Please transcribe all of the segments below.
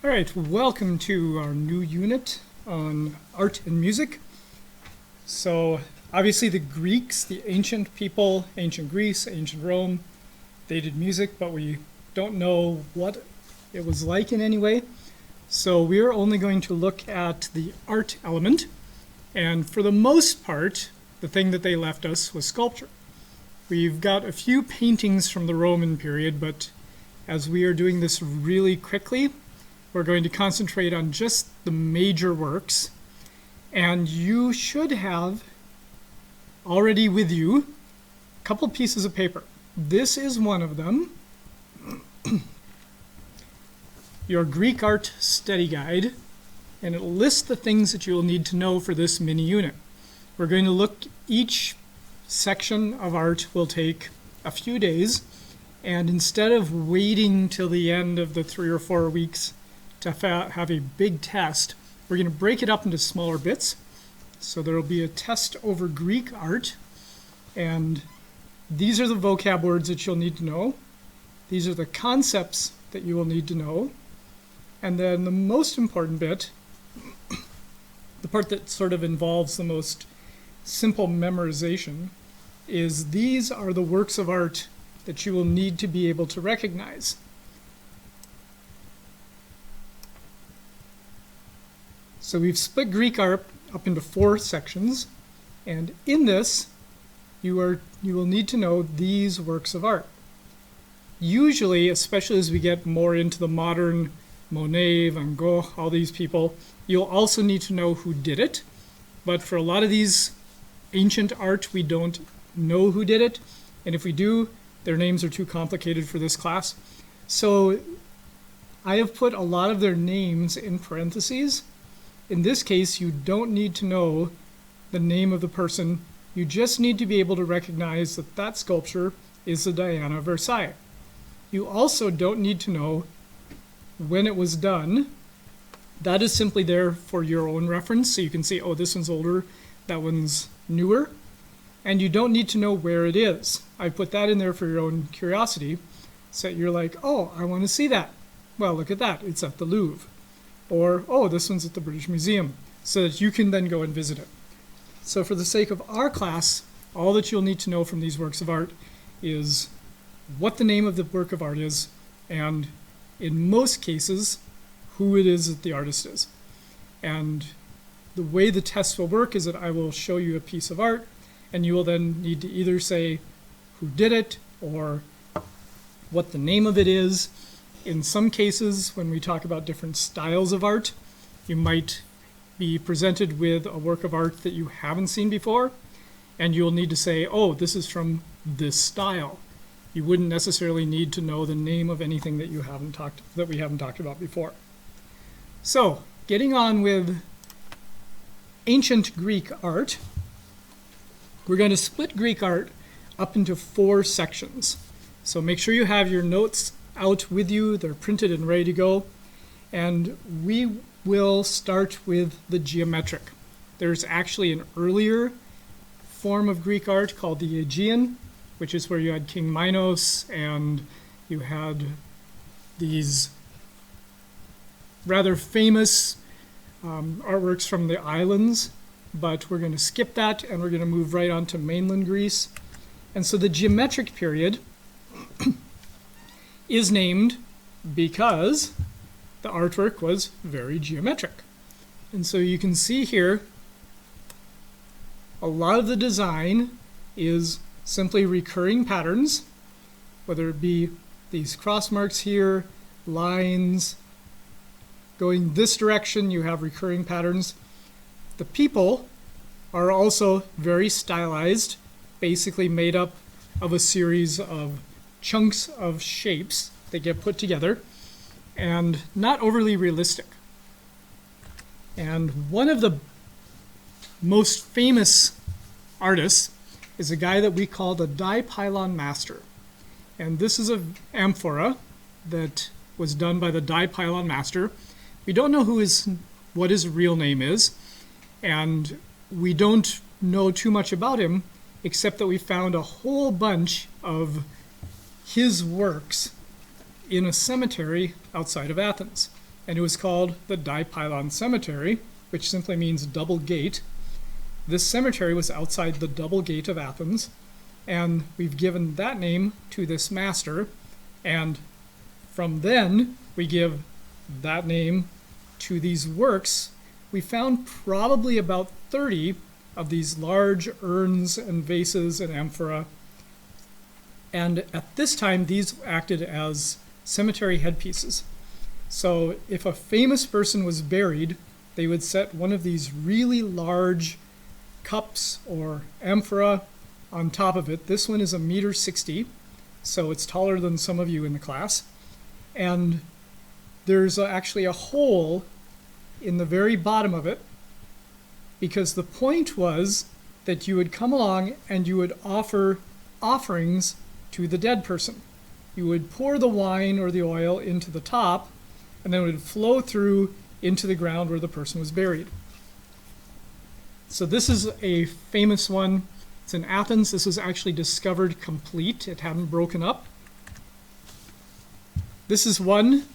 All right, welcome to our new unit on art and music. So obviously the Greeks, the ancient people, ancient Greece, ancient Rome, they did music, but we don't know what it was like in any way. So we're only going to look at the art element. And for the most part, the thing that they left us was sculpture. We've got a few paintings from the Roman period, but as we are doing this really quickly, we're going to concentrate on just the major works. And you should have already with you a couple pieces of paper. This is one of them. Your Greek Art Study Guide, and it lists the things that you'll need to know for this mini unit. We're going to look, each section of art will take a few days, and instead of waiting till the end of the 3 or 4 weeks to have a big test, we're going to break it up into smaller bits. So there will be a test over Greek art, and these are the vocab words that you'll need to know. These are the concepts that you will need to know. And then the most important bit, the part that sort of involves the most simple memorization, is these are the works of art that you will need to be able to recognize. So we've split Greek art up into 4 sections, and in this you will need to know these works of art. Usually, especially as we get more into the modern Monet, Van Gogh, all these people, you'll also need to know who did it. But for a lot of these ancient art, we don't know who did it. And if we do, their names are too complicated for this class. So I have put a lot of their names in parentheses. In this case, you don't need to know the name of the person. You just need to be able to recognize that that sculpture is the Diana of Versailles. You also don't need to know when it was done. That is simply there for your own reference, so you can see, oh, this one's older, that one's newer. And you don't need to know where it is. I put that in there for your own curiosity, so that you're like, oh, I want to see that. Well, look at that, it's at the Louvre. Or, oh, this one's at the British Museum, so that you can then go and visit it. So for the sake of our class, all that you'll need to know from these works of art is what the name of the work of art is, and in most cases, who it is that the artist is. And the way the test will work is that I will show you a piece of art, and you will then need to either say who did it or what the name of it is. In some cases, when we talk about different styles of art, you might be presented with a work of art that you haven't seen before, and you'll need to say, oh, this is from this style. You wouldn't necessarily need to know the name of anything that we haven't talked about before. So, getting on with ancient Greek art, we're going to split Greek art up into 4 sections. So make sure you have your notes out with you. They're printed and ready to go. And we will start with the geometric. There's actually an earlier form of Greek art called the Aegean, which is where you had King Minos and you had these rather famous artworks from the islands, but we're going to skip that and we're going to move right on to mainland Greece. And so the geometric period is named because the artwork was very geometric. And so you can see here, a lot of the design is simply recurring patterns, whether it be these cross marks here, lines. Going this direction, you have recurring patterns. The people are also very stylized, basically made up of a series of chunks of shapes that get put together, and not overly realistic. And one of the most famous artists is a guy that we call the dipylon master. And this is an amphora that was done by the dipylon master. We don't know what his real name is, and we don't know too much about him, except that we found a whole bunch of his works in a cemetery outside of Athens. and it was called the Dipylon Cemetery, which simply means double gate. This cemetery was outside the double gate of Athens, and we've given that name to this master, and from then we give that name to these works. We found probably about 30 of these large urns and vases and amphora, and at this time these acted as cemetery headpieces. So if a famous person was buried, they would set one of these really large cups or amphora on top of it. This one is 1.60 meters, so it's taller than some of you in the class. And there's actually a hole in the very bottom of it, because the point was that you would come along and you would offer offerings to the dead person. You would pour the wine or the oil into the top, and then it would flow through into the ground where the person was buried. So this is a famous one. It's in Athens. This was actually discovered complete. It hadn't broken up. This is one.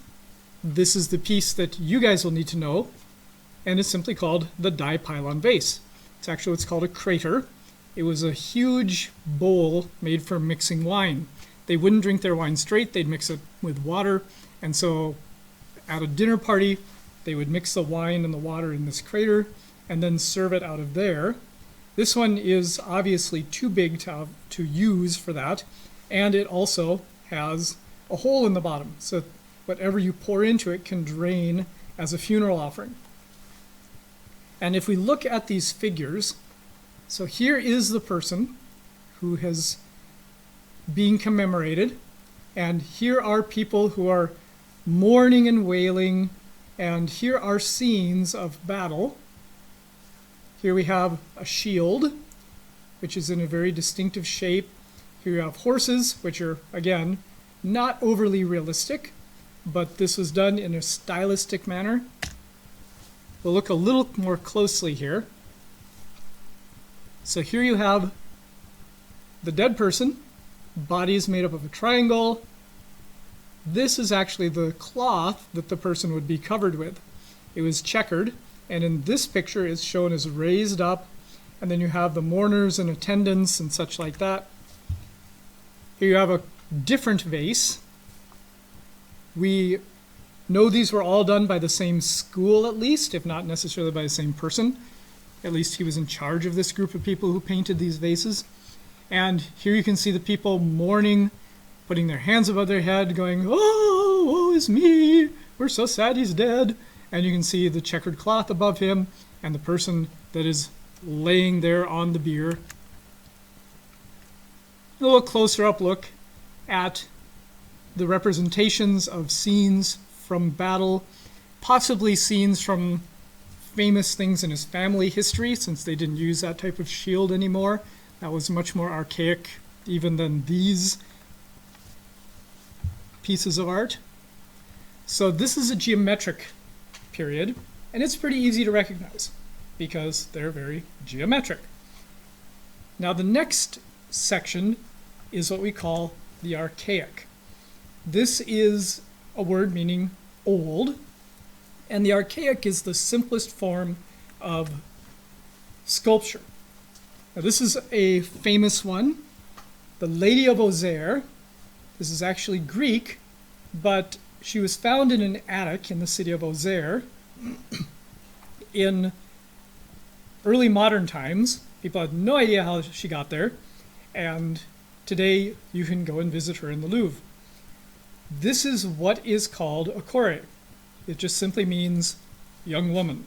This is the piece that you guys will need to know, and it's simply called the Dipylon vase. It's actually what's called a crater. It was a huge bowl made for mixing wine. They wouldn't drink their wine straight. They'd mix it with water, and so at a dinner party, they would mix the wine and the water in this crater and then serve it out of there. This one is obviously too big to use for that, and it also has a hole in the bottom, so whatever you pour into it can drain as a funeral offering. And if we look at these figures, so here is the person who has been commemorated, and here are people who are mourning and wailing, and here are scenes of battle. Here we have a shield, which is in a very distinctive shape. Here you have horses, which are, again, not overly realistic, but this was done in a stylistic manner. We'll look a little more closely here. So here you have the dead person. Body is made up of a triangle. This is actually the cloth that the person would be covered with. It was checkered, and in this picture it's shown as raised up, and then you have the mourners and attendants and such like that. Here you have a different vase. We know these were all done by the same school, at least, if not necessarily by the same person. At least he was in charge of this group of people who painted these vases. And here you can see the people mourning, putting their hands above their head, going, "Oh, woe is me, we're so sad he's dead." And you can see the checkered cloth above him and the person that is laying there on the bier. A little closer up look at the representations of scenes from battle, possibly scenes from famous things in his family history, since they didn't use that type of shield anymore. That was much more archaic even than these pieces of art. So this is a geometric period, and it's pretty easy to recognize because they're very geometric. Now the next section is what we call the archaic. This is a word meaning old, and the archaic is the simplest form of sculpture. Now this is a famous one, the Lady of Auxerre. This is actually Greek, but she was found in an attic in the city of Auxerre in early modern times. People had no idea how she got there, and today you can go and visit her in the Louvre. This is what is called a chore. It just simply means young woman.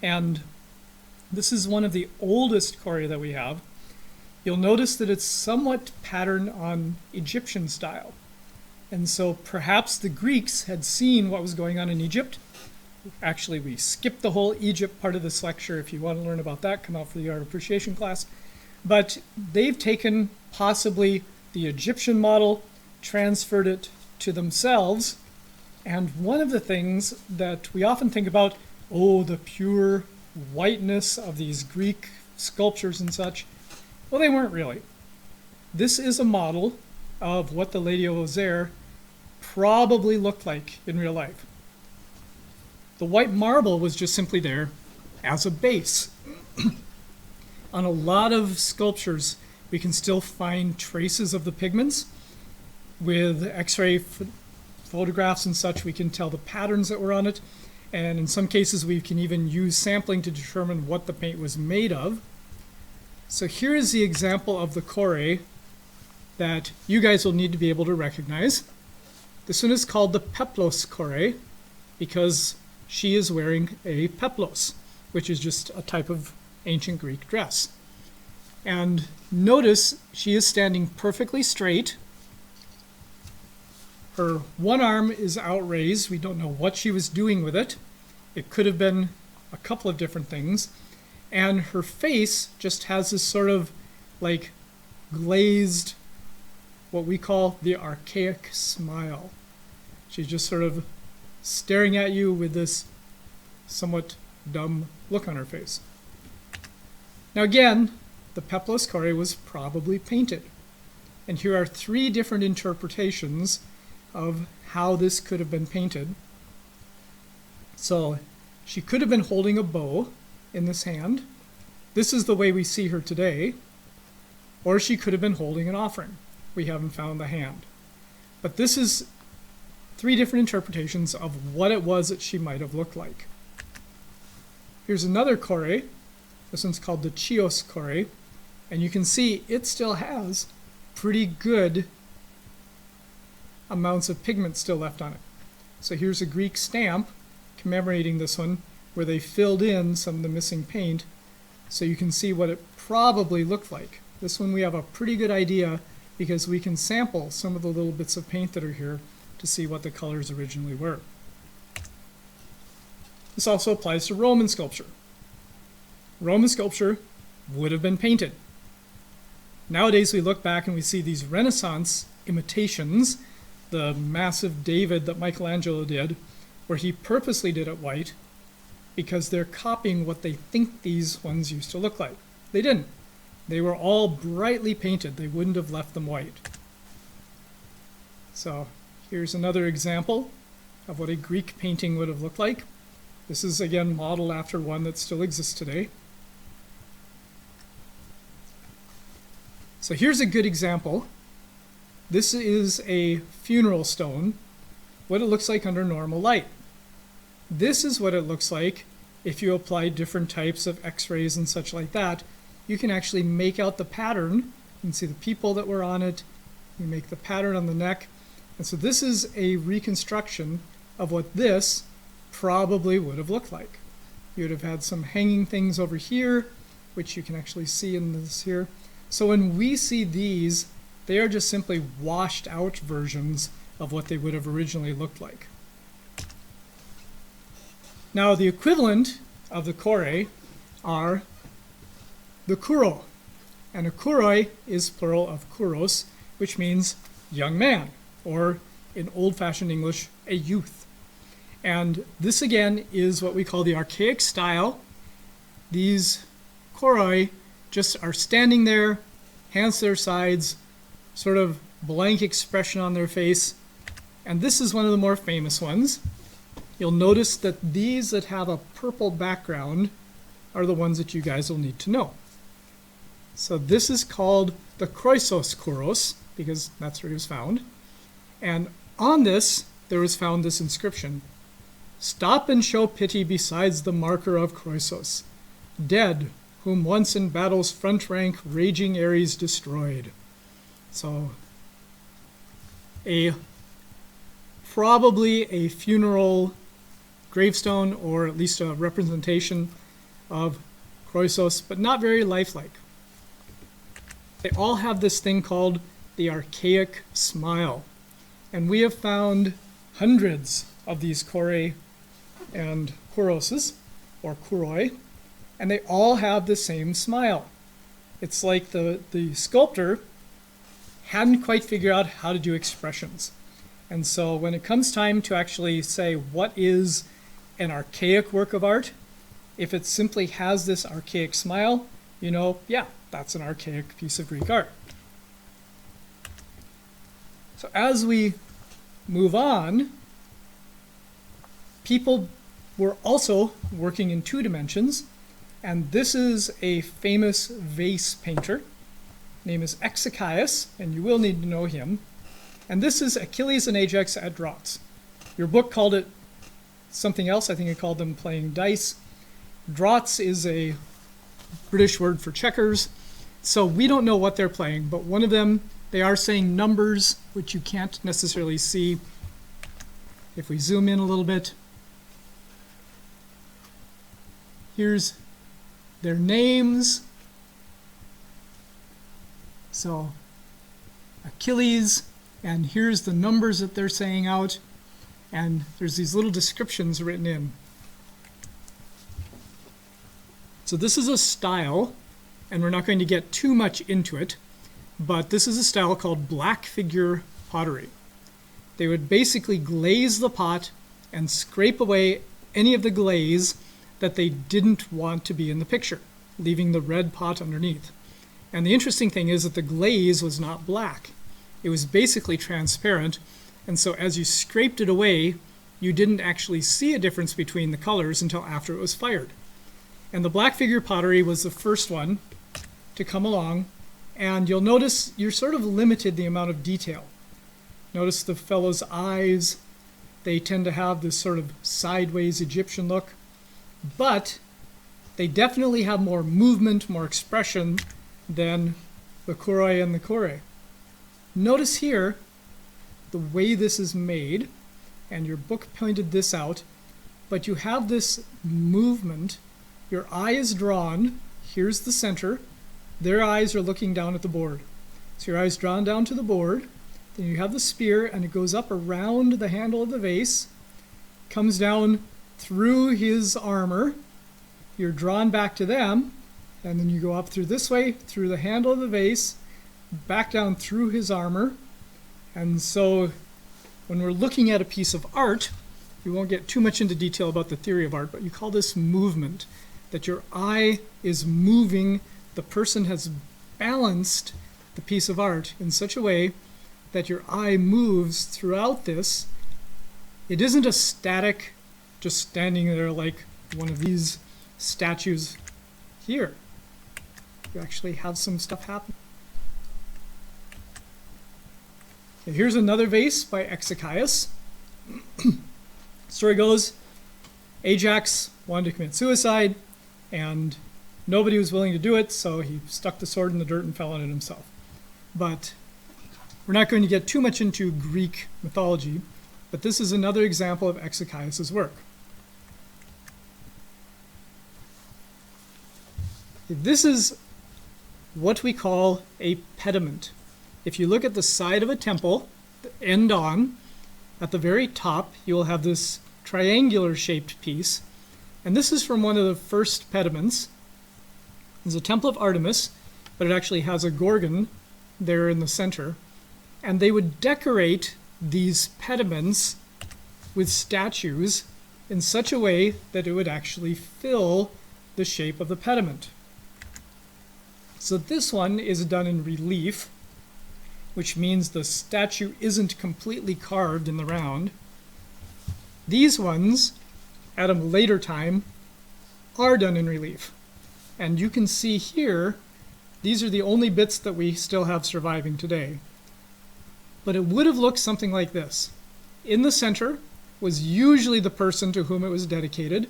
And this is one of the oldest chore that we have. You'll notice that it's somewhat patterned on Egyptian style. And so perhaps the Greeks had seen what was going on in Egypt. Actually, we skipped the whole Egypt part of this lecture. If you want to learn about that, come out for the art appreciation class. But they've taken possibly the Egyptian model, transferred it to themselves. And one of the things that we often think about, oh, the pure whiteness of these Greek sculptures and such. Well, they weren't really. This is a model of what the Lady of Auxerre probably looked like in real life. The white marble was just simply there as a base. On a lot of sculptures, we can still find traces of the pigments. With X-ray photographs and such, we can tell the patterns that were on it. And in some cases, we can even use sampling to determine what the paint was made of. So here is the example of the Kore that you guys will need to be able to recognize. This one is called the Peplos Kore because she is wearing a peplos, which is just a type of ancient Greek dress. And notice she is standing perfectly straight. Her one arm is outraised. We don't know what she was doing with it. It could have been a couple of different things. And her face just has this sort of like glazed, what we call the archaic smile. She's just sort of staring at you with this somewhat dumb look on her face. Now again, the Peplos Kore was probably painted. And here are three different interpretations of how this could have been painted. So she could have been holding a bow in this hand. This is the way we see her today. Or she could have been holding an offering. We haven't found the hand. But this is three different interpretations of what it was that she might have looked like. Here's another Kore. This one's called the Chios Kore. And you can see it still has pretty good amounts of pigment still left on it. So here's a Greek stamp commemorating this one where they filled in some of the missing paint so you can see what it probably looked like. This one we have a pretty good idea because we can sample some of the little bits of paint that are here to see what the colors originally were. This also applies to Roman sculpture. Roman sculpture would have been painted. Nowadays we look back and we see these Renaissance imitations, the massive David that Michelangelo did, where he purposely did it white because they're copying what they think these ones used to look like. They didn't. They were all brightly painted. They wouldn't have left them white. So here's another example of what a Greek painting would have looked like. This is again modeled after one that still exists today. So here's a good example. This is a funeral stone, what it looks like under normal light. This is what it looks like if you apply different types of X-rays and such like that. You can actually make out the pattern. You can see the people that were on it. You make the pattern on the neck. And so this is a reconstruction of what this probably would have looked like. You would have had some hanging things over here, which you can actually see in this here. So when we see these, they are just simply washed out versions of what they would have originally looked like. Now the equivalent of the Kore are the Kuro. And a Kuroi is plural of Kuros, which means young man, or in old-fashioned English, a youth. And this again is what we call the archaic style. These Kuroi just are standing there, hands to their sides, sort of blank expression on their face. And this is one of the more famous ones. You'll notice that these that have a purple background are the ones that you guys will need to know. So this is called the Kroisos Kuros, because that's where he was found. And on this, there was found this inscription: "Stop and show pity besides the marker of Kroisos, dead, whom once in battle's front rank raging Ares destroyed." So probably a funeral gravestone, or at least a representation of Kroisos, but not very lifelike. They all have this thing called the archaic smile. And we have found hundreds of these Kore and Kuroses, or Kuroi, and they all have the same smile. It's like the sculptor hadn't quite figured out how to do expressions. And so when it comes time to actually say what is an archaic work of art, if it simply has this archaic smile, you know, yeah, that's an archaic piece of Greek art. So as we move on, people we're also working in 2 dimensions, and this is a famous vase painter. Name is Exekias, and you will need to know him. And this is Achilles and Ajax at draughts. Your book called it something else. I think it called them playing dice. Draughts is a British word for checkers. So we don't know what they're playing, but one of them, they are saying numbers, which you can't necessarily see. If we zoom in a little bit, here's their names. So Achilles, and here's the numbers that they're saying out, and there's these little descriptions written in. So this is a style, and we're not going to get too much into it, but this is a style called black figure pottery. They would basically glaze the pot and scrape away any of the glaze that they didn't want to be in the picture, leaving the red pot underneath. And the interesting thing is that the glaze was not black. It was basically transparent, and so as you scraped it away, you didn't actually see a difference between the colors until after it was fired. And the black figure pottery was the first one to come along, and you'll notice you're sort of limited the amount of detail. Notice the fellow's eyes. They tend to have this sort of sideways Egyptian look, but they definitely have more movement, more expression than the Kouroi and the Kore. Notice here the way this is made, and your book pointed this out, but you have this movement. Your eye is drawn, here's the center, their eyes are looking down at the board. So your eye is drawn down to the board, then you have the spear, and it goes up around the handle of the vase, comes down through his armor, you're drawn back to them, and then you go up through this way, through the handle of the vase, back down through his armor. And so when we're looking at a piece of art, we won't get too much into detail about the theory of art, but you call this movement, that your eye is moving, the person has balanced the piece of art in such a way that your eye moves throughout this. It isn't a static, just standing there like one of these statues here. You actually have some stuff happen. Okay, here's another vase by Exekias. Story goes, Ajax wanted to commit suicide, and nobody was willing to do it, so he stuck the sword in the dirt and fell on it himself. But we're not going to get too much into Greek mythology, but this is another example of Exekias' work. This is what we call a pediment. If you look at the side of a temple, the end on, at the very top, you will have this triangular shaped piece. And this is from one of the first pediments. It's a temple of Artemis, but it actually has a gorgon there in the center. And they would decorate these pediments with statues in such a way that it would actually fill the shape of the pediment. So this one is done in relief, which means the statue isn't completely carved in the round. These ones, at a later time, are done in relief. And you can see here, these are the only bits that we still have surviving today. But it would have looked something like this. In the center was usually the person to whom it was dedicated.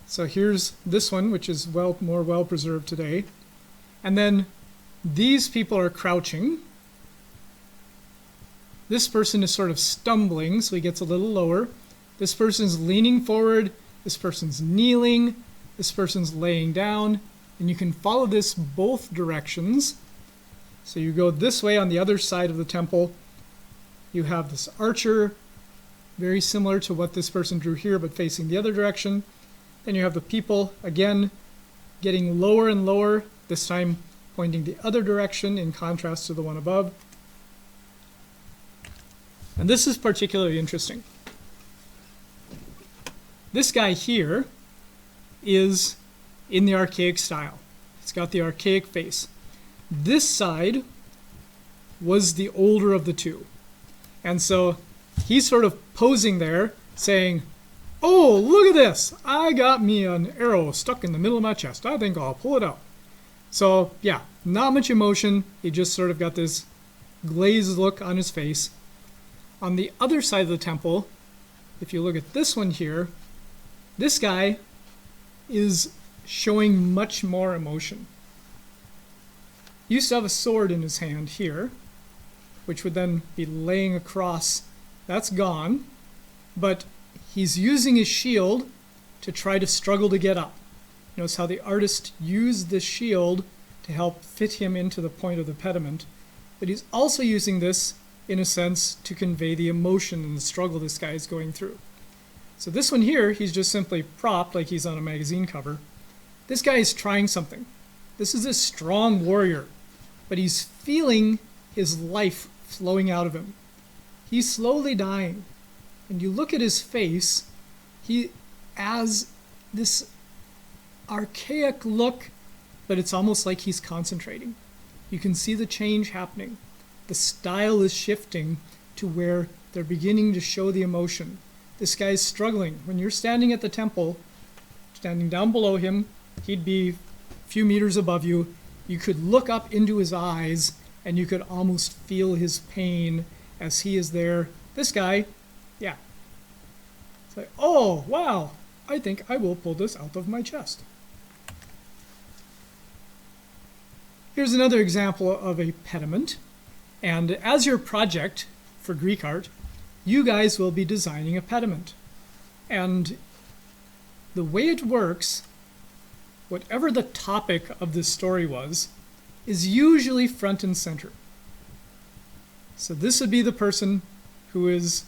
So here's this one, which is more well preserved today. And then these people are crouching. This person is sort of stumbling, so he gets a little lower. This person's leaning forward. This person's kneeling. This person's laying down. And you can follow this both directions. So you go this way on the other side of the temple. You have this archer, very similar to what this person drew here, but facing the other direction. Then you have the people, again, getting lower and lower, this time pointing the other direction in contrast to the one above. And this is particularly interesting. This guy here is in the archaic style. It's got the archaic face. This side was the older of the two. And so he's sort of posing there saying, oh, look at this. I got me an arrow stuck in the middle of my chest. I think I'll pull it out. So yeah, not much emotion. He just sort of got this glazed look on his face. On the other side of the temple, if you look at this one here, this guy is showing much more emotion. He used to have a sword in his hand here, which would then be laying across. That's gone, but he's using his shield to try to struggle to get up. Notice how the artist used this shield to help fit him into the point of the pediment, but he's also using this, in a sense, to convey the emotion and the struggle this guy is going through. So this one here, he's just simply propped like he's on a magazine cover. This guy is trying something. This is a strong warrior, but he's feeling his life flowing out of him. He's slowly dying. And you look at his face, he has this archaic look, but it's almost like he's concentrating. You can see the change happening. The style is shifting to where they're beginning to show the emotion. This guy's struggling. When you're standing at the temple, standing down below him, he'd be a few meters above you. You could look up into his eyes and you could almost feel his pain as he is there. This guy, yeah. It's like, oh, wow, I think I will pull this out of my chest. Here's another example of a pediment. And as your project for Greek art, you guys will be designing a pediment. And the way it works, whatever the topic of this story was, is usually front and center. So this would be the person who is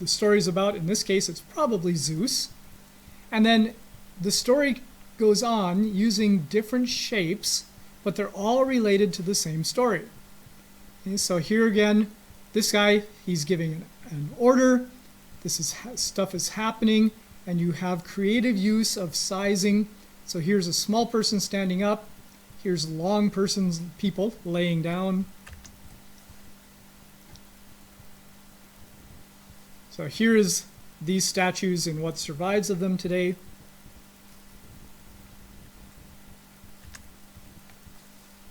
the story's about. In this case, it's probably Zeus. And then the story goes on using different shapes, but they're all related to the same story. Okay, so here again, this guy, he's giving an order. This is stuff is happening, and you have creative use of sizing. So here's a small person standing up. Here's long people laying down. So here is these statues and what survives of them today.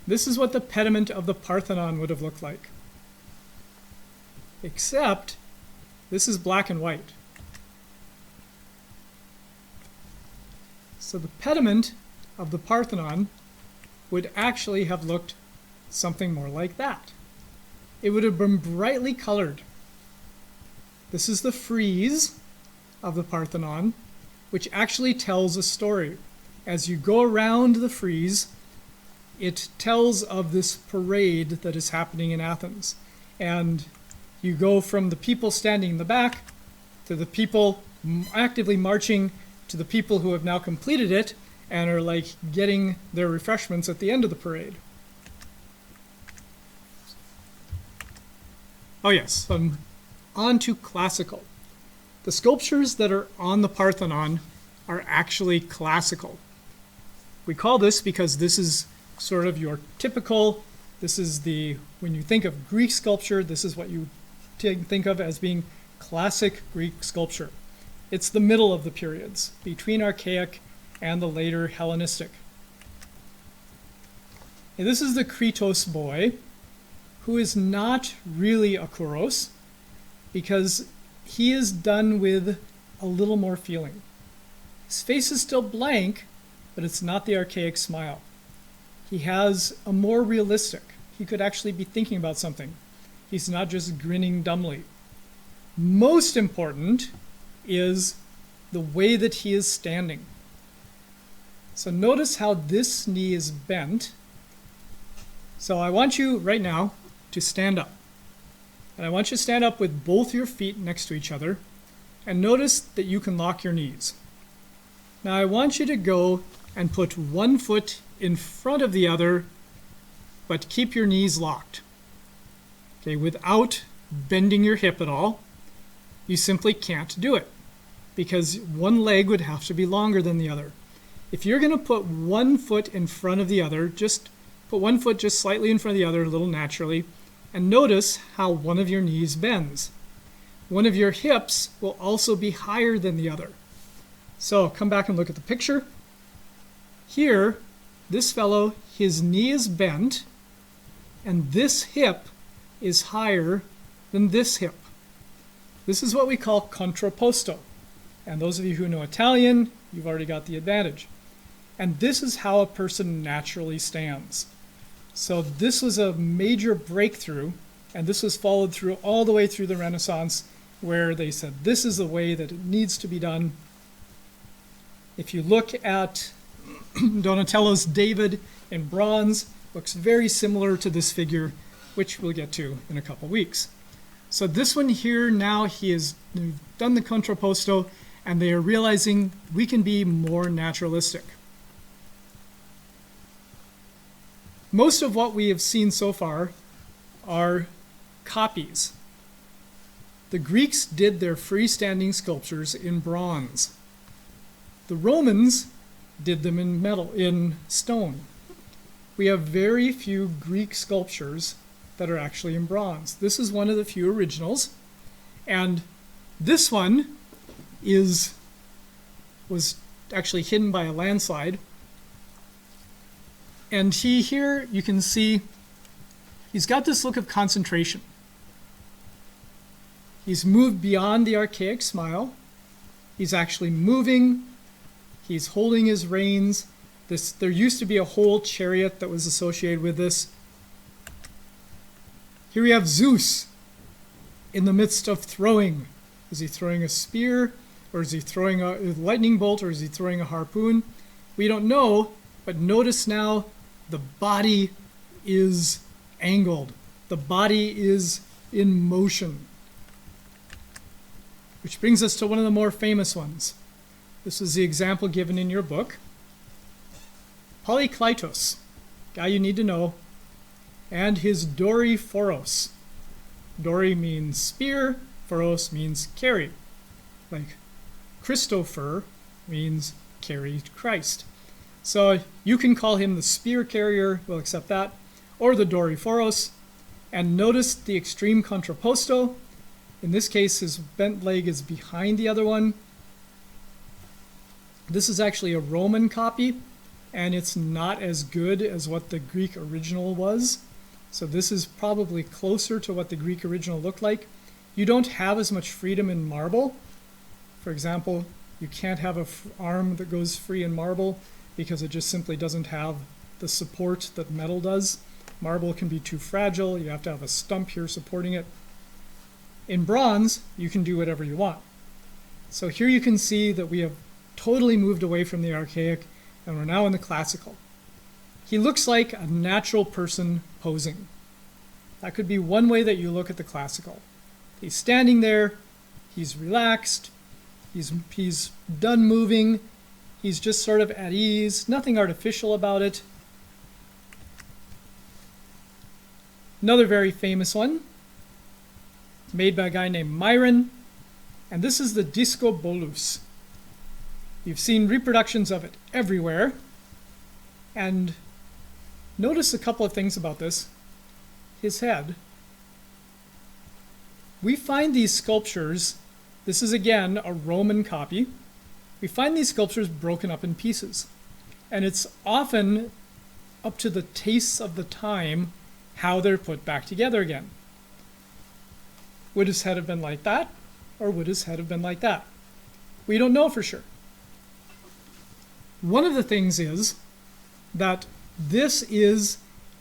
This is what the pediment of the Parthenon would have looked like. Except this is black and white. So the pediment of the Parthenon would actually have looked something more like that. It would have been brightly colored. This is the frieze of the Parthenon, which actually tells a story. As you go around the frieze, it tells of this parade that is happening in Athens. And you go from the people standing in the back to the people actively marching to the people who have now completed it and are like getting their refreshments at the end of the parade. Oh yes, on to classical. The sculptures that are on the Parthenon are actually classical. We call this because this is sort of your typical, when you think of Greek sculpture, this is what you think of as being classic Greek sculpture. It's the middle of the periods, between Archaic and the later Hellenistic. And this is the Kritos boy, who is not really a Kouros, because he is done with a little more feeling. His face is still blank, but it's not the archaic smile. He has a more realistic. He could actually be thinking about something. He's not just grinning dumbly. Most important is the way that he is standing. So notice how this knee is bent. So I want you right now to stand up. And I want you to stand up with both your feet next to each other. And notice that you can lock your knees. Now I want you to go and put one foot in front of the other, but keep your knees locked. Okay, without bending your hip at all. You simply can't do it because one leg would have to be longer than the other. If you're going to put one foot in front of the other, just put one foot just slightly in front of the other, a little naturally, and notice how one of your knees bends. one of your hips will also be higher than the other. So come back and look at the picture. Here, this fellow, his knee is bent, and this hip is higher than this hip. This is what we call contrapposto. And those of you who know Italian, you've already got the advantage. And this is how a person naturally stands. So this was a major breakthrough, and this was followed through all the way through the Renaissance, where they said this is the way that it needs to be done. If you look at Donatello's David in bronze, looks very similar to this figure, which we'll get to in a couple weeks. So this one here, now he has done the contrapposto, and they are realizing we can be more naturalistic. Most of what we have seen so far are copies. The Greeks did their freestanding sculptures in bronze. The Romans did them in metal, in stone. We have very few Greek sculptures that are actually in bronze. This is one of the few originals, and this one was actually hidden by a landslide. And here you can see he's got this look of concentration. He's moved beyond the archaic smile. He's actually moving. He's holding his reins. There used to be a whole chariot that was associated with this. Here we have Zeus in the midst of throwing. Is he throwing a spear, or is he throwing a lightning bolt, or is he throwing a harpoon? We don't know, but notice now the body is angled. The body is in motion. Which brings us to one of the more famous ones. This is the example given in your book. Polykleitos, guy you need to know, and his Doryphoros. Dory means spear, phoros means carry. Like Christopher means carried Christ. So you can call him the spear carrier, we'll accept that, or the Doryphoros. And notice the extreme contrapposto. In this case, his bent leg is behind the other one. This is actually a Roman copy, and it's not as good as what the Greek original was. So this is probably closer to what the Greek original looked like. You don't have as much freedom in marble. For example, you can't have an arm that goes free in marble because it just simply doesn't have the support that metal does. Marble can be too fragile. You have to have a stump here supporting it. In bronze, you can do whatever you want. So here you can see that we have totally moved away from the archaic, and we're now in the classical. He looks like a natural person posing. That could be one way that you look at the classical. He's standing there, he's relaxed, he's done moving, he's just sort of at ease, nothing artificial about it. Another very famous one, made by a guy named Myron, and this is the Discobolus. You've seen reproductions of it everywhere, and notice a couple of things about this. His head. We find these sculptures, this is again a Roman copy, we find these sculptures broken up in pieces. And it's often up to the tastes of the time how they're put back together again. Would his head have been like that, or would his head have been like that? We don't know for sure. One of the things is that this is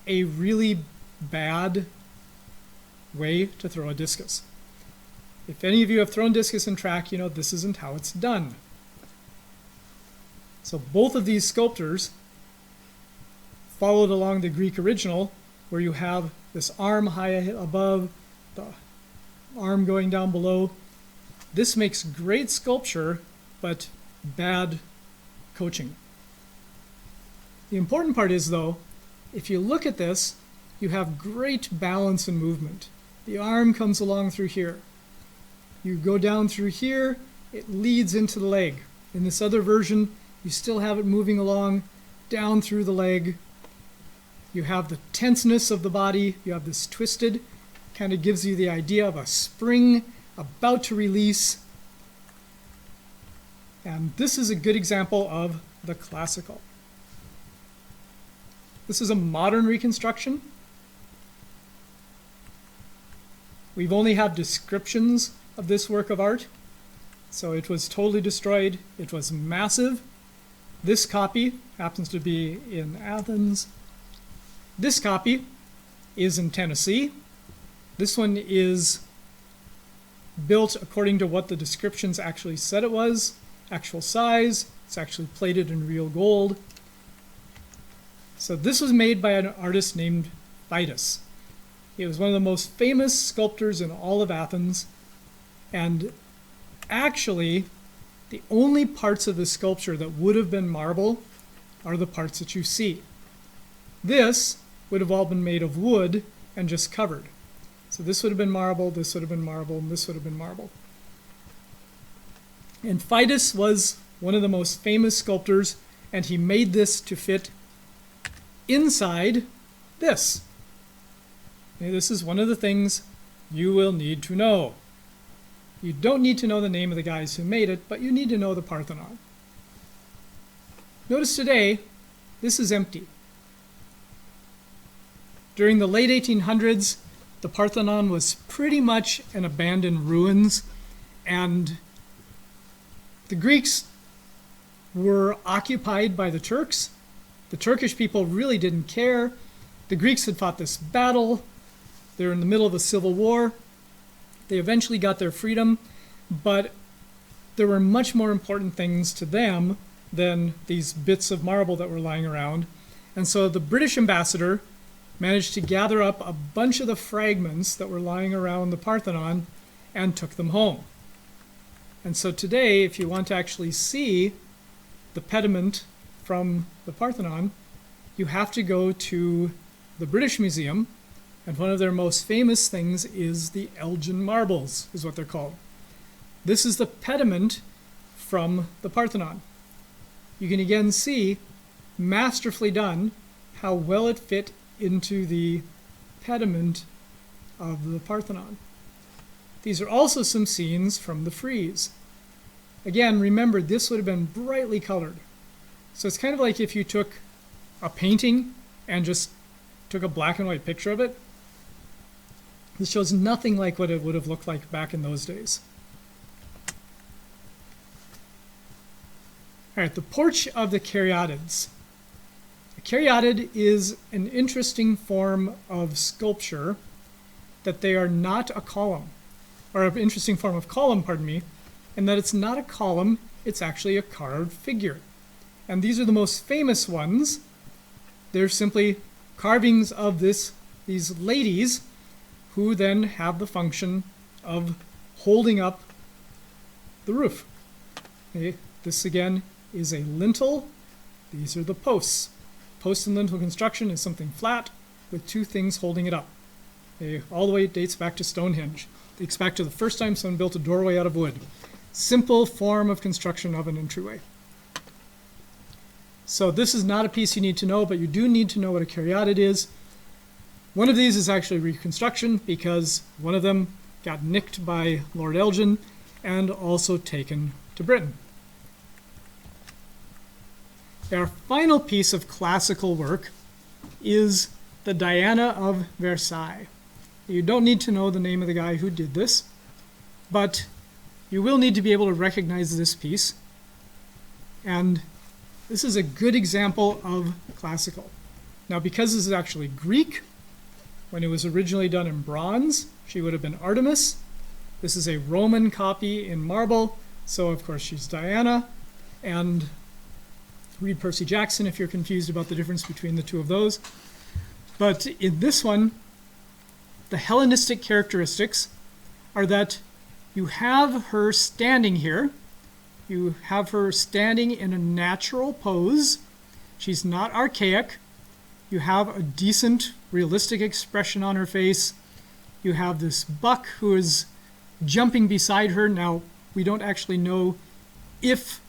a really bad way to throw a discus. If any of you have thrown discus in track, you know this isn't how it's done. So both of these sculptors followed along the Greek original, where you have this arm high above, the arm going down below. This makes great sculpture, but bad coaching. The important part is, though, if you look at this, you have great balance and movement. The arm comes along through here. You go down through here, it leads into the leg. In this other version, you still have it moving along down through the leg. You have the tenseness of the body. You have this twisted, kind of gives you the idea of a spring about to release. And this is a good example of the classical. This is a modern reconstruction. We've only had descriptions of this work of art. So it was totally destroyed. It was massive. This copy happens to be in Athens. This copy is in Tennessee. This one is built according to what the descriptions actually said it was. Actual size. It's actually plated in real gold. So this was made by an artist named Fidus. He was one of the most famous sculptors in all of Athens. And actually, the only parts of the sculpture that would have been marble are the parts that you see. This would have all been made of wood and just covered. So this would have been marble, this would have been marble, and this would have been marble. And Fidus was one of the most famous sculptors, and he made this to fit inside this. Okay, this is one of the things you will need to know. You don't need to know the name of the guys who made it, but you need to know the Parthenon. Notice today, this is empty. During the late 1800s, the Parthenon was pretty much an abandoned ruins, and the Greeks were occupied by the Turks. The Turkish people really didn't care. The Greeks had fought this battle. They're in the middle of a civil war. They eventually got their freedom, but there were much more important things to them than these bits of marble that were lying around. And so the British ambassador managed to gather up a bunch of the fragments that were lying around the Parthenon and took them home. And so today, if you want to actually see the pediment from the Parthenon, you have to go to the British Museum, and one of their most famous things is the Elgin marbles, is what they're called. This is the pediment from the Parthenon. You can again see, masterfully done, how well it fit into the pediment of the Parthenon. These are also some scenes from the frieze. Again, remember, this would have been brightly colored. So it's kind of like if you took a painting and just took a black and white picture of it. This shows nothing like what it would have looked like back in those days. All right, the porch of the Caryatids. A caryatid is an interesting form of sculpture that they are not a column, or an interesting form of column, pardon me, and that it's not a column, it's actually a carved figure. And these are the most famous ones. They're simply carvings of these ladies who then have the function of holding up the roof. Okay, this again is a lintel. These are the posts. Post and lintel construction is something flat with two things holding it up. Okay, all the way it dates back to Stonehenge. It dates back to the first time someone built a doorway out of wood. Simple form of construction of an entryway. So this is not a piece you need to know, but you do need to know what a caryatid is. One of these is actually reconstruction because one of them got nicked by Lord Elgin and also taken to Britain. Our final piece of classical work is the Diana of Versailles. You don't need to know the name of the guy who did this, but you will need to be able to recognize this piece. And this is a good example of classical. Now, because this is actually Greek, when it was originally done in bronze, she would have been Artemis. This is a Roman copy in marble, so of course she's Diana. And read Percy Jackson if you're confused about the difference between the two of those. But in this one, the Hellenistic characteristics are that you have her standing here. You have her standing in a natural pose. She's not archaic. You have a decent, realistic expression on her face. You have this buck who is jumping beside her. Now, we don't actually know if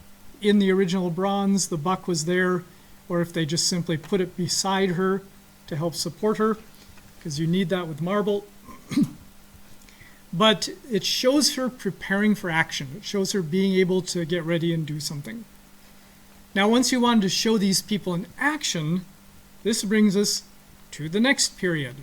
in the original bronze the buck was there or if they just simply put it beside her to help support her, because you need that with marble. but it shows her preparing for action. It shows her being able to get ready and do something. Now, once you wanted to show these people in action, this brings us to the next period.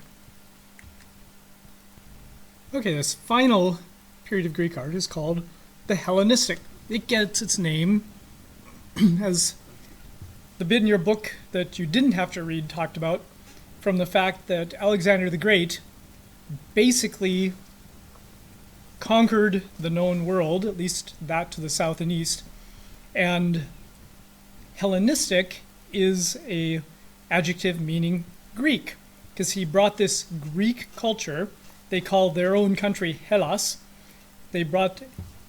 Okay, this final period of Greek art is called the Hellenistic. It gets its name, as the bit in your book that you didn't have to read talked about, from the fact that Alexander the Great basically conquered the known world, at least that to the south and east, and Hellenistic is a adjective meaning Greek, because he brought this Greek culture. They call their own country Hellas. They brought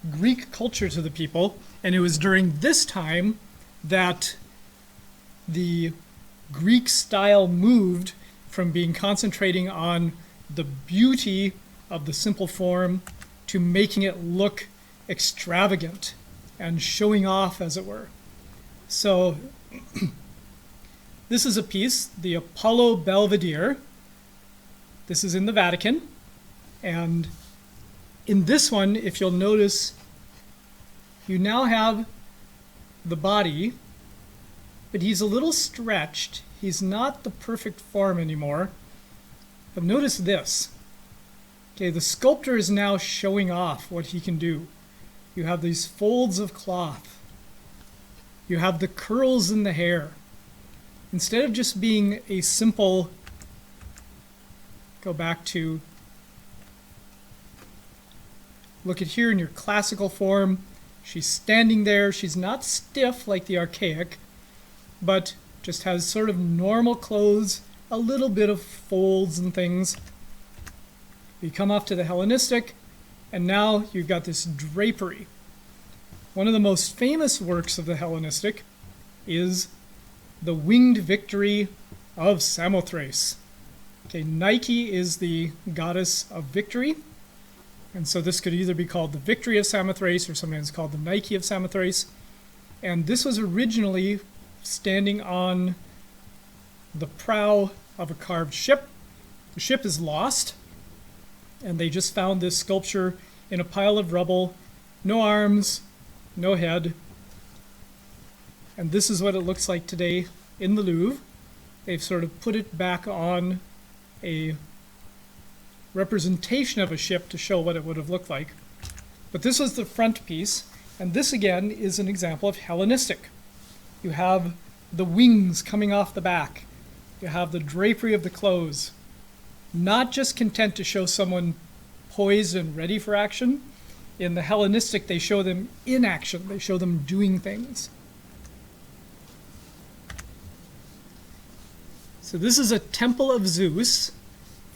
Greek culture to the people, and it was during this time that the Greek style moved from being concentrating on the beauty of the simple form to making it look extravagant and showing off, as it were. So this is a piece, the Apollo Belvedere. This is in the Vatican. And in this one, if you'll notice, you now have the body, but he's a little stretched. He's not the perfect form anymore. But notice this. Okay, the sculptor is now showing off what he can do. You have these folds of cloth. You have the curls in the hair. Instead of just being a simple, go back to, look at here in your classical form. She's standing there. She's not stiff like the archaic, but just has sort of normal clothes, a little bit of folds and things. You come off to the Hellenistic, and now you've got this drapery. One of the most famous works of the Hellenistic is the Winged Victory of Samothrace. Okay, Nike is the goddess of victory, and so this could either be called the Victory of Samothrace or sometimes called the Nike of Samothrace. And this was originally standing on the prow of a carved ship. The ship is lost, and they just found this sculpture in a pile of rubble, no arms, no head. And this is what it looks like today in the Louvre. They've sort of put it back on a representation of a ship to show what it would have looked like. But this was the front piece, and this again is an example of Hellenistic. You have the wings coming off the back. You have the drapery of the clothes. Not just content to show someone poised and ready for action. In the Hellenistic, they show them in action. They show them doing things. So this is a temple of Zeus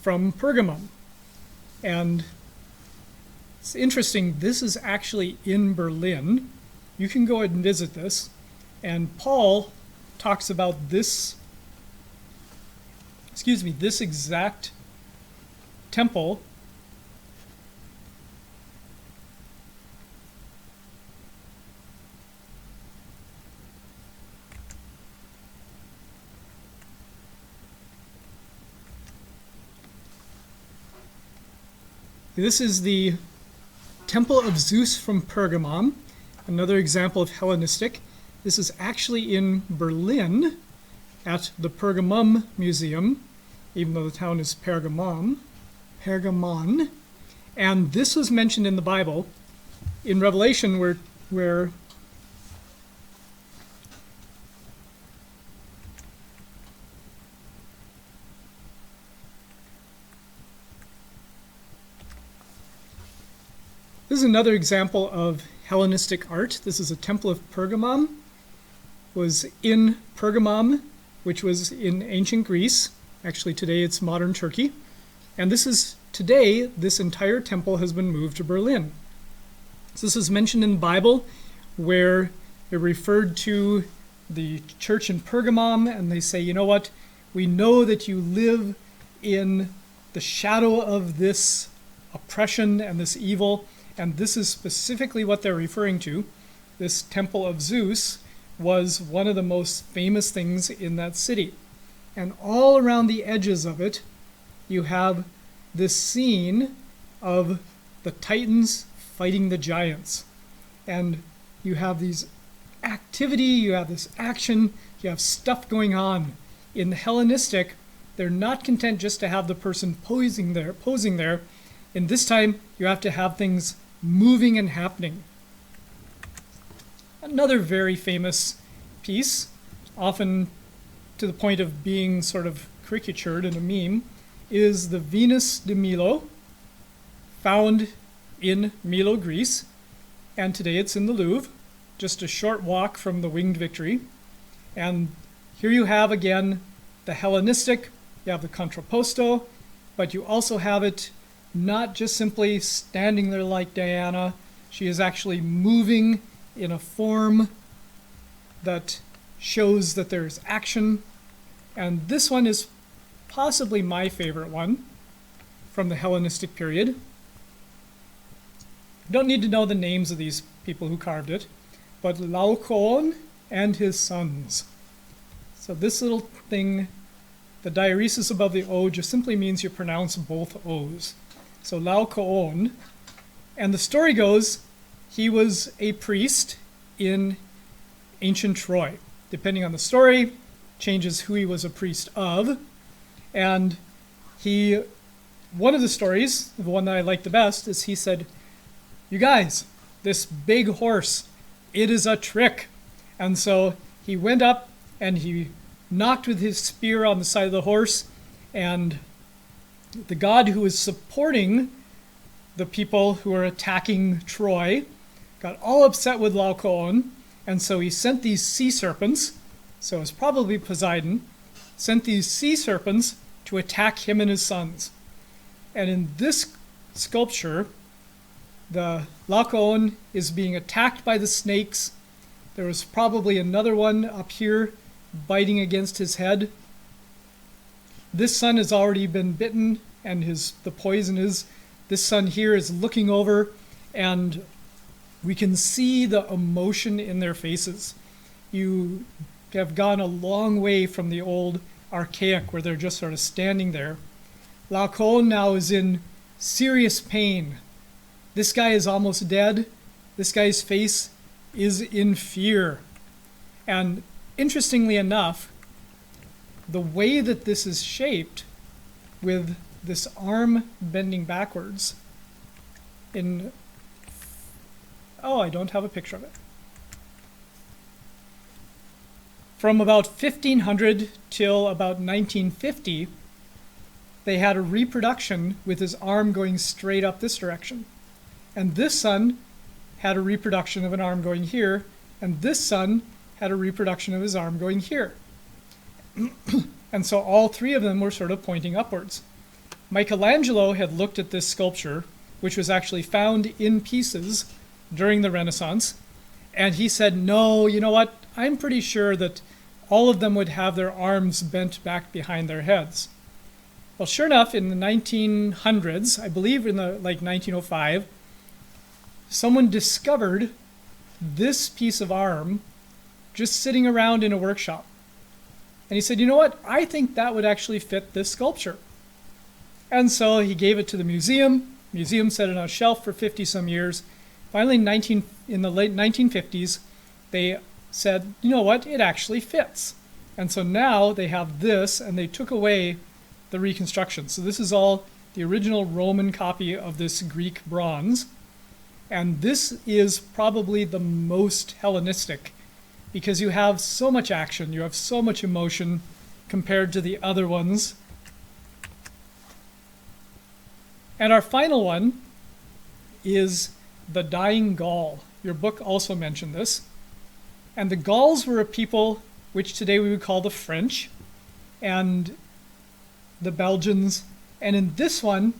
from Pergamum. And it's interesting, this is actually in Berlin. You can go and visit this. And Paul talks about this exact temple This is the Temple of Zeus from Pergamum, another example of Hellenistic. This is actually in Berlin at the Pergamum Museum, even though the town is Pergamon. And this was mentioned in the Bible, in Revelation, where this is another example of Hellenistic art. This is a temple of Pergamum. It was in Pergamum, which was in ancient Greece. Actually, today it's modern Turkey. And today, this entire temple has been moved to Berlin. So this is mentioned in the Bible, where it referred to the church in Pergamum, and they say, you know what? We know that you live in the shadow of this oppression and this evil, and this is specifically what they're referring to. This temple of Zeus was one of the most famous things in that city. And all around the edges of it, you have this scene of the Titans fighting the giants. And you have these activity, you have this action, you have stuff going on. In the Hellenistic, they're not content just to have the person posing there. In this time, you have to have things moving and happening. Another very famous piece, often to the point of being sort of caricatured in a meme, is the Venus de Milo, found in Milo, Greece, and today it's in the Louvre, just a short walk from the Winged Victory. And here you have again the Hellenistic, you have the contrapposto, but you also have it not just simply standing there like Diana. She is actually moving in a form that shows that there's action. And this one is possibly my favorite one from the Hellenistic period. You don't need to know the names of these people who carved it, but Laocoon and his sons. So this little thing, the diaeresis above the O, just simply means you pronounce both O's. So Laocoon, and the story goes, he was a priest in ancient Troy. Depending on the story, changes who he was a priest of. And one of the stories, the one that I like the best, is he said, "You guys, this big horse, it is a trick." And so he went up and he knocked with his spear on the side of the horse, and the god who was supporting the people who were attacking Troy got all upset with Laocoon, and so he sent these sea serpents, so it's probably Poseidon, sent these sea serpents to attack him and his sons. And in this sculpture, the Laocoon is being attacked by the snakes. There was probably another one up here biting against his head. This son has already been bitten, and the poison is, this son here is looking over, and we can see the emotion in their faces. You have gone a long way from the old archaic where they're just sort of standing there. Laocoon now is in serious pain. This guy is almost dead. This guy's face is in fear. And interestingly enough, the way that this is shaped, with this arm bending backwards, I don't have a picture of it. From about 1500 till about 1950, they had a reproduction with his arm going straight up this direction. And this son had a reproduction of an arm going here, and this son had a reproduction of his arm going here. And so all three of them were sort of pointing upwards. Michelangelo had looked at this sculpture, which was actually found in pieces during the Renaissance, and he said, "No, you know what? I'm pretty sure that all of them would have their arms bent back behind their heads." Well, sure enough, in the 1900s, I believe in 1905, someone discovered this piece of arm just sitting around in a workshop. And he said, "You know what? I think that would actually fit this sculpture." And so he gave it to the museum. The museum set it on a shelf for 50-some years. Finally, in the late 1950s, they said, "You know what? It actually fits." And so now they have this, and they took away the reconstruction. So this is all the original Roman copy of this Greek bronze. And this is probably the most Hellenistic, because you have so much action, you have so much emotion compared to the other ones. And our final one is the Dying Gaul. Your book also mentioned this. And the Gauls were a people which today we would call the French and the Belgians. And in this one,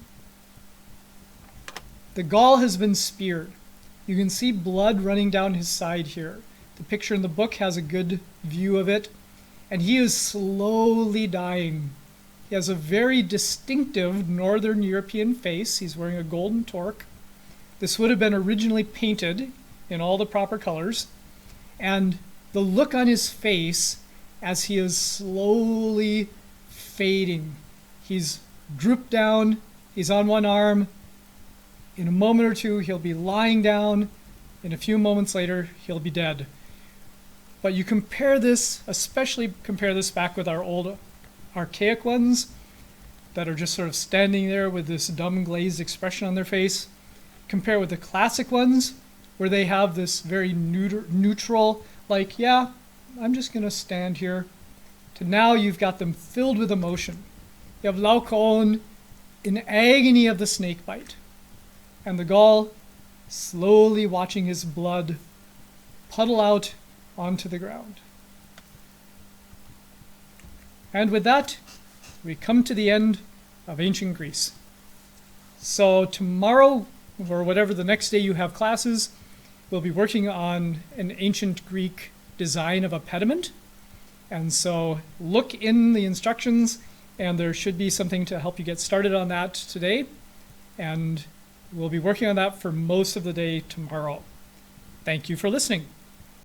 the Gaul has been speared. You can see blood running down his side here. The picture in the book has a good view of it. And he is slowly dying. He has a very distinctive Northern European face. He's wearing a golden torque. This would have been originally painted in all the proper colors. And the look on his face as he is slowly fading. He's drooped down. He's on one arm. In a moment or two, he'll be lying down. In a few moments later, he'll be dead. But you compare this, especially compare this back with our old archaic ones that are just sort of standing there with this dumb glazed expression on their face. Compare with the classic ones where they have this very neutral, like, yeah, I'm just going to stand here, to now you've got them filled with emotion. You have Laocoon in agony of the snake bite, and the Gaul slowly watching his blood puddle out onto the ground. And with that, we come to the end of ancient Greece. So tomorrow, or whatever the next day you have classes, we'll be working on an ancient Greek design of a pediment. And so look in the instructions, and there should be something to help you get started on that today. And we'll be working on that for most of the day tomorrow. Thank you for listening.